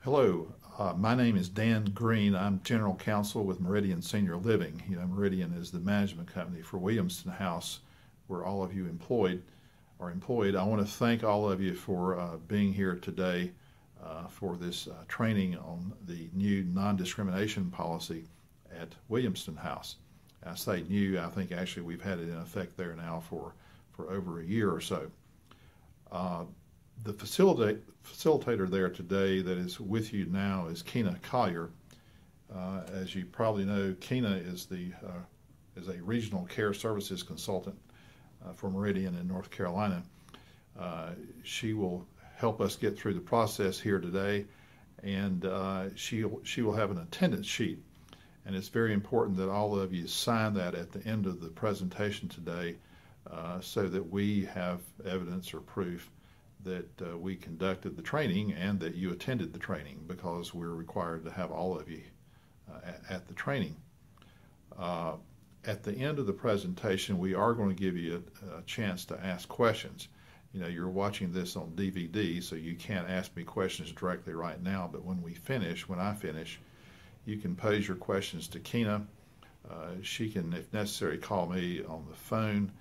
Hello, my name is Dan Green. I'm General Counsel with Meridian Senior Living. Meridian is the management company for Williamston House, where all of you are employed. I want to thank all of you for being here today for this training on the new non-discrimination policy at Williamston House. I say new, I think actually we've had it in effect there now for over a year or so. The facilitator there today that is with you now is Keena Collier. As you probably know, Keena is a regional care services consultant for Meridian in North Carolina. She will help us get through the process here today, and she will have an attendance sheet. And it's very important that all of you sign that at the end of the presentation today so that we have evidence or proof that we conducted the training and that you attended the training, because we're required to have all of you at the training. At the end of the presentation, we are going to give you a chance to ask questions. You're watching this on DVD, so you can't ask me questions directly right now, but when I finish, you can pose your questions to Keena. She can, if necessary, call me on the phone.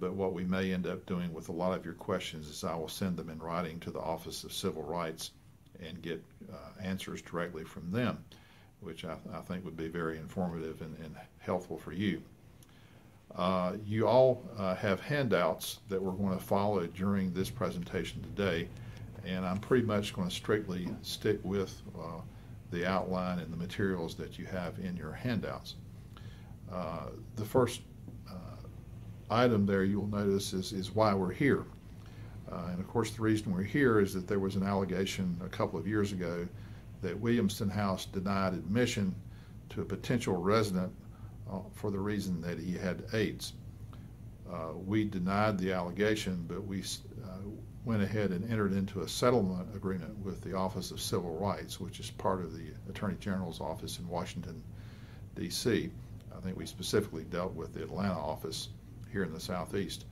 But what we may end up doing with a lot of your questions is I will send them in writing to the Office of Civil Rights and get answers directly from them, which I think would be very informative and helpful for you. You all have handouts that we're going to follow during this presentation today, and I'm pretty much going to strictly stick with the outline and the materials that you have in your handouts. The first item there you'll notice is why we're here. And of course the reason we're here is that there was an allegation a couple of years ago that Williamston House denied admission to a potential resident for the reason that he had AIDS. We denied the allegation, but we went ahead and entered into a settlement agreement with the Office of Civil Rights, which is part of the Attorney General's office in Washington, D.C. I think we specifically dealt with the Atlanta office here in the Southeast.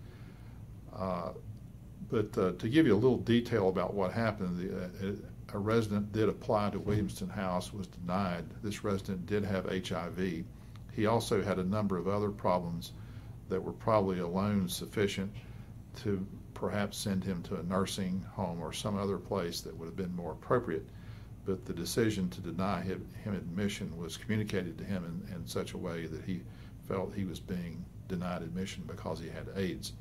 But to give you a little detail about what happened, a resident did apply to Williamston House, was denied. This resident did have HIV. He also had a number of other problems that were probably alone sufficient to perhaps send him to a nursing home or some other place that would have been more appropriate. But the decision to deny him admission was communicated to him in such a way that he felt he was being denied admission because he had AIDS.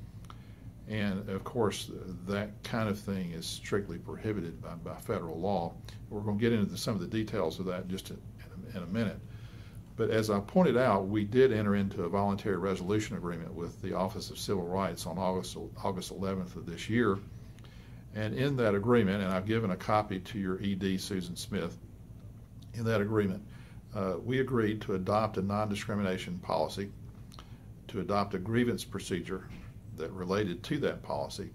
And of course, that kind of thing is strictly prohibited by federal law. We're going to get into some of the details of that just in a minute. But as I pointed out, we did enter into a voluntary resolution agreement with the Office of Civil Rights on August 11th of this year. And in that agreement, and I've given a copy to your ED, Susan Smith, in that agreement, we agreed to adopt a non-discrimination policy, to adopt a grievance procedure that related to that policy,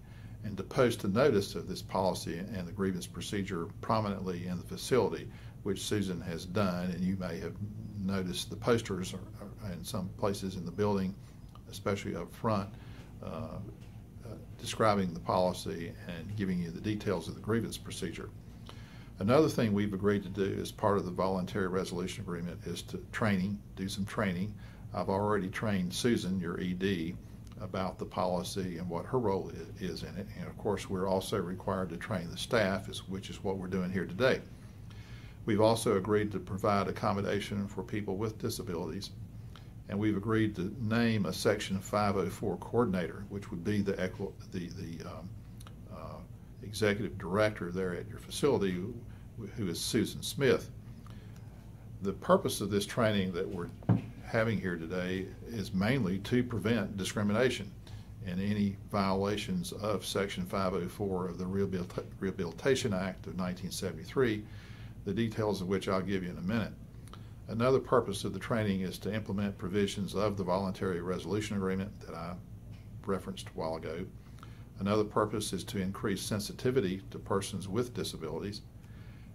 and to post a notice of this policy and the grievance procedure prominently in the facility, which Susan has done. And you may have noticed the posters are in some places in the building, especially up front, describing the policy and giving you the details of the grievance procedure. Another thing we've agreed to do as part of the voluntary resolution agreement is to do some training. I've already trained Susan, your ED, about the policy and what her role is in it. And of course, we're also required to train the staff, which is what we're doing here today. We've also agreed to provide accommodation for people with disabilities. And we've agreed to name a Section 504 coordinator, which would be the executive director there at your facility, who is Susan Smith. The purpose of this training that we're having here today is mainly to prevent discrimination and any violations of Section 504 of the Rehabilitation Act of 1973, the details of which I'll give you in a minute. Another purpose of the training is to implement provisions of the voluntary resolution agreement that I referenced a while ago. Another purpose is to increase sensitivity to persons with disabilities.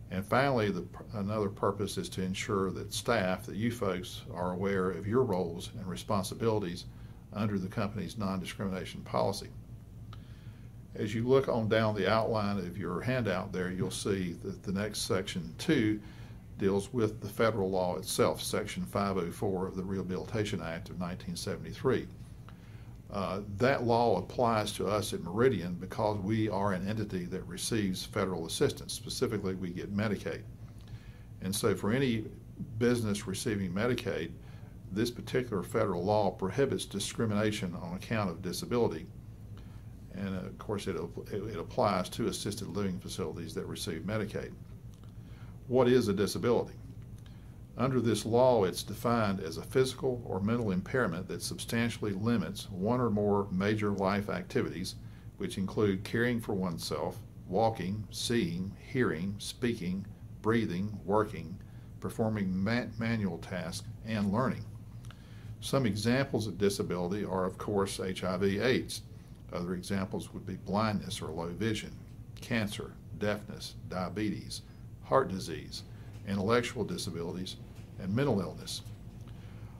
And finally, another purpose is to ensure that staff, that you folks, are aware of your roles and responsibilities under the company's non-discrimination policy. As you look on down the outline of your handout there, you'll see that the next section 2 deals with the federal law itself, Section 504 of the Rehabilitation Act of 1973. That law applies to us at Meridian because we are an entity that receives federal assistance. Specifically, we get Medicaid. And so for any business receiving Medicaid, this particular federal law prohibits discrimination on account of disability. And of course, it applies to assisted living facilities that receive Medicaid. What is a disability? Under this law, it's defined as a physical or mental impairment that substantially limits one or more major life activities, which include caring for oneself, walking, seeing, hearing, speaking, breathing, working, performing manual tasks, and learning. Some examples of disability are, of course, HIV/AIDS. Other examples would be blindness or low vision, cancer, deafness, diabetes, heart disease, intellectual disabilities, and mental illness.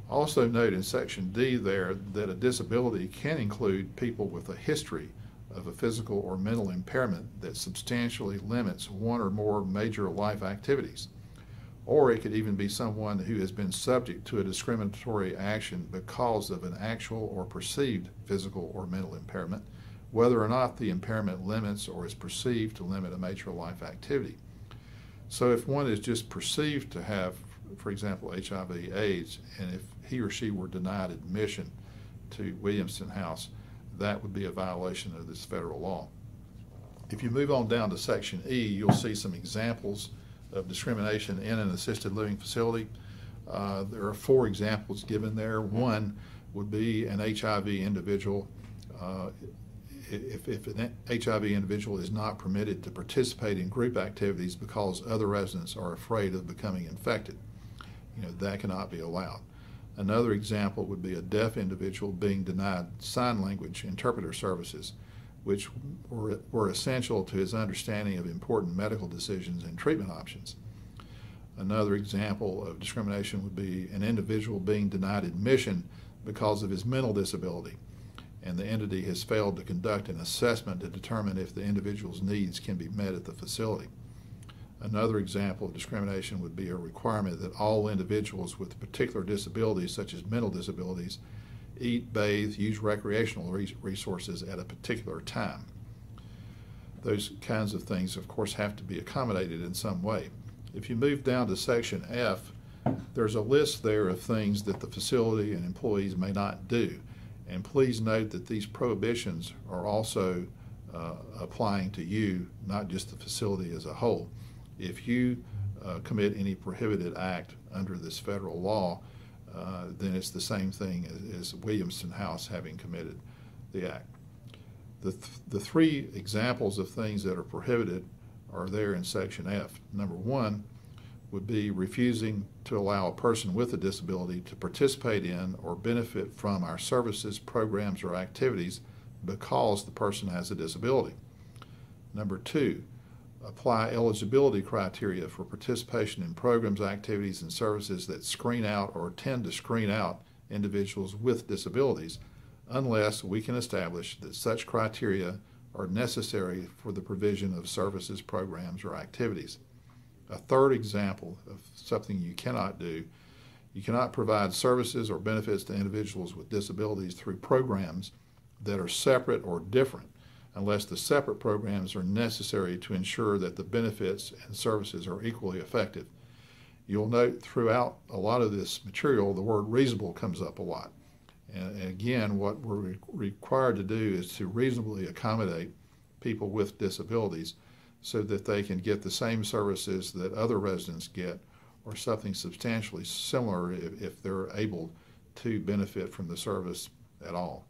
Also note in Section D there that a disability can include people with a history of a physical or mental impairment that substantially limits one or more major life activities. Or it could even be someone who has been subject to a discriminatory action because of an actual or perceived physical or mental impairment, whether or not the impairment limits or is perceived to limit a major life activity. So if one is just perceived to have, for example, HIV/AIDS, and if he or she were denied admission to Williamson House, that would be a violation of this federal law. If you move on down to Section E, you'll see some examples of discrimination in an assisted living facility. There are 4 examples given there. One would be an HIV individual. If an HIV individual is not permitted to participate in group activities because other residents are afraid of becoming infected, that cannot be allowed. Another example would be a deaf individual being denied sign language interpreter services, which were essential to his understanding of important medical decisions and treatment options. Another example of discrimination would be an individual being denied admission because of his mental disability, and the entity has failed to conduct an assessment to determine if the individual's needs can be met at the facility. Another example of discrimination would be a requirement that all individuals with particular disabilities, such as mental disabilities, eat, bathe, use recreational resources at a particular time. Those kinds of things, of course, have to be accommodated in some way. If you move down to Section F, there's a list there of things that the facility and employees may not do. And please note that these prohibitions are also applying to you, not just the facility as a whole. If you commit any prohibited act under this federal law, then it's the same thing as Williamson House having committed the act. The 3 examples of things that are prohibited are there in Section F. Number 1 would be refusing to allow a person with a disability to participate in or benefit from our services, programs, or activities because the person has a disability. Number 2, apply eligibility criteria for participation in programs, activities, and services that screen out or tend to screen out individuals with disabilities unless we can establish that such criteria are necessary for the provision of services, programs, or activities. A third example of something you cannot do, you cannot provide services or benefits to individuals with disabilities through programs that are separate or different unless the separate programs are necessary to ensure that the benefits and services are equally effective. You'll note throughout a lot of this material the word reasonable comes up a lot. And again, what we're required to do is to reasonably accommodate people with disabilities so that they can get the same services that other residents get or something substantially similar if they're able to benefit from the service at all.